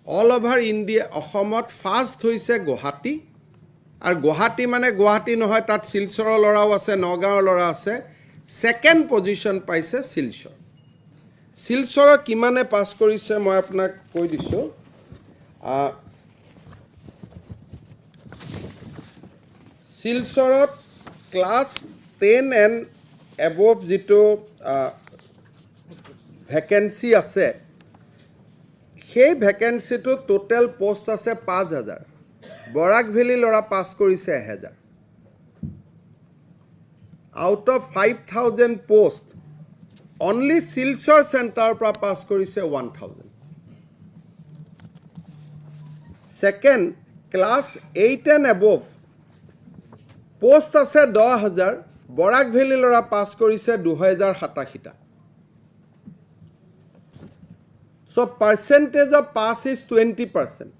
All over India অসমত first হৈছে গুৱাহাটী আৰু গুৱাহাটী মানে গুৱাহাটী নহয় তাত শিলচৰৰ ল'ৰাও আছে নগাঁৱৰ ল'ৰা আছে ছেকেণ্ড পজিশ্যন পাইছে শিলচৰ শিলচৰৰ কিমানে পাছ কৰিছে মই আপোনাক কৈ দিছোঁ শিলচৰত ক্লাছ 10 এণ্ড এবভ যিটো ভেকেঞ্চি আছে সেই ভেকেঞ্চিটো টোটেল পোষ্ট আছে 5000 বৰাক ভেলী ল'ৰা পাছ কৰিছে 1000 out of 5000 post only Silchar চেণ্টাৰৰ পৰা পাছ কৰিছে 1000 second class 8 and above post আছে 10000 বৰাক ভেলী ল'ৰা পাছ কৰিছে 2087টা So percentage of pass is 20%.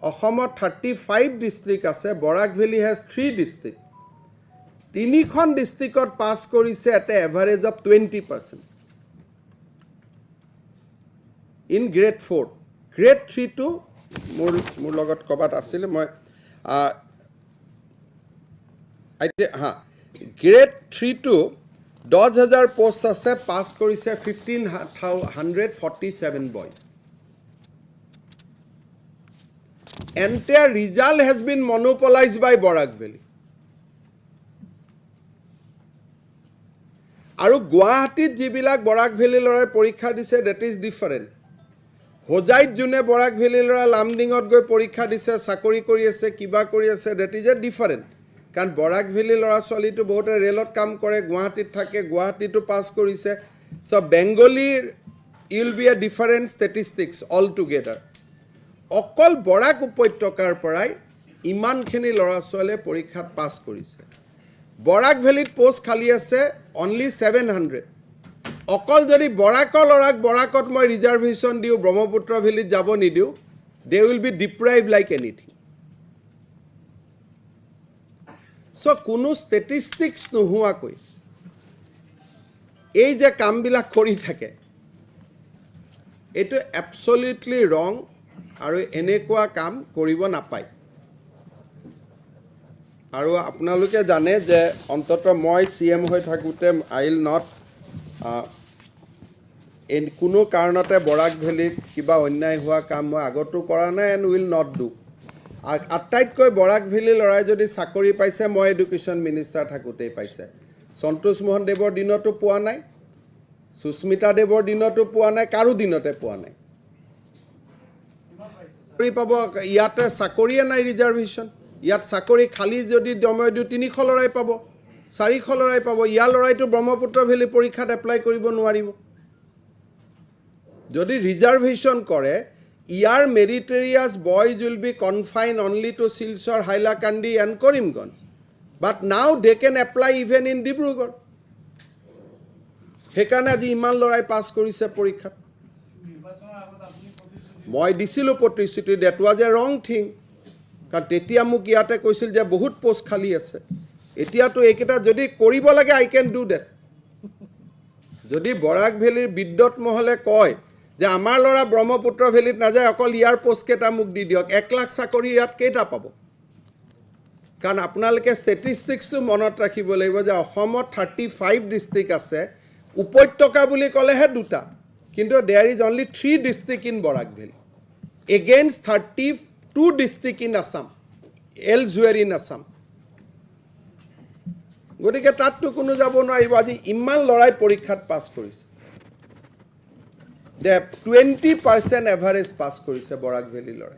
Assam 35 district আছে Barak Valley has 3 district. তিনিখন districtত pass কৰিছে at an average of 20%. In grade 4. Grade 3 to মোৰ লগত কবাত আছিল মই grade 3 to 10000 পোষ্ট আছে পাস কৰিছে 1547 boys entire result has been monopolized by Barak Valley আৰু গুৱাহাটীত যিবিলাক Barak Valley লৰাই পৰীক্ষা দিছে that is different হোজাইত জুনে Barak Valley লৰা লামডিঙত গৈ পৰীক্ষা দিছে চাকৰি কৰি আছে কিবা কৰি আছে that is a different কাৰণ Barak Valley ল'ৰা ছোৱালীটো বহুতে ৰেলত কাম কৰে গুৱাহাটীত থাকে গুৱাহাটীটো পাস কৰিছে so Bengali will be a different statistics all together অকল বৰাক উপত্যকাৰ পৰাই ইমানখিনি ল'ৰা ছোৱালীয়ে পৰীক্ষাত পাস কৰিছে Barak Valleyত পোষ্ট খালি আছে only 700 অকল যদি বৰাকৰ ল'ৰাক বৰাকত মই ৰিজাৰ্ভেশন দিও ব্ৰহ্মপুত্ৰ ভেলীত যাব নিদিও they will be deprived like anything So, কোনো statistics নোহোৱাকৈ এই যে কামবিলাক কৰি থাকে এটো absolutely wrong আৰু এনেকুৱা কাম কৰিব নাপায় আৰু আপোনালোকে জানে যে অন্তত মই সিএম হৈ থাকোতে I will not কোনো কাৰণতে Barak Valley কিবা অন্যায় হোৱা কাম মই আগতো কৰা নাই and will not do আটাইতকৈ Barak Valley লৰাই যদি চাকৰি পাইছে মই এডুকেশ্যন মিনিষ্টাৰ থাকোতেই পাইছে সন্তোষ মোহন দেৱৰ দিনতো পোৱা নাই সুস্মিতা দেৱৰ দিনতো পোৱা নাই কাৰো দিনতে পোৱা নাই চাকৰি পাব ইয়াতে চাকৰিয়ে নাই ৰিজাৰ্ভেশন ইয়াত চাকৰি খালি যদি দময় দিও 300 লৰাই পাব 400 লৰাই পাব ইয়াৰ লৰাইটো ব্ৰহ্মপুত্ৰ ভেলী পৰীক্ষাত এপ্লাই কৰিব নোৱাৰিব যদি ৰিজাৰ্ভেশন কৰে Your meritorious boys will be confined only to Silchar, Hailakandi and Karimganj. But now they can apply even in Dibrugarh. Hekane aji iman lorai pass korise porikha. Moi disilu প্ৰতিশ্ৰুতি that was a wrong thing. Kan tetia muk iate koisil je bahut post khali ase. Etia to eketa jodi koribo lage I can do that. Jodi Barak Valley biddot mohole koi যে আমাৰ লৰা ব্ৰহ্মপুত্ৰ ভেলীত না যায় অকল ইয়াৰ post কেটা মুক দি দিওক 1 লাখ চাকৰি ইয়াত কেটা পাব কাৰণ আপোনালোকে ষ্টেটিষ্টিক্সটো মনত ৰাখিব লাগিব যে অসমত 35 ডিস্ট্ৰিক্ট আছে উপত্যকা বুলি কলেহে দুটা কিন্তু there is only 3 district in Barak Valley against 32 district in Assam elsewhere in Assam গতিকে তাতটো কোনো যাব নোৱাৰিব আজি ইমান লৰাই পৰীক্ষাত পাস কৰিছে The 20% average pass কৰিছে Barak Valley লৰাই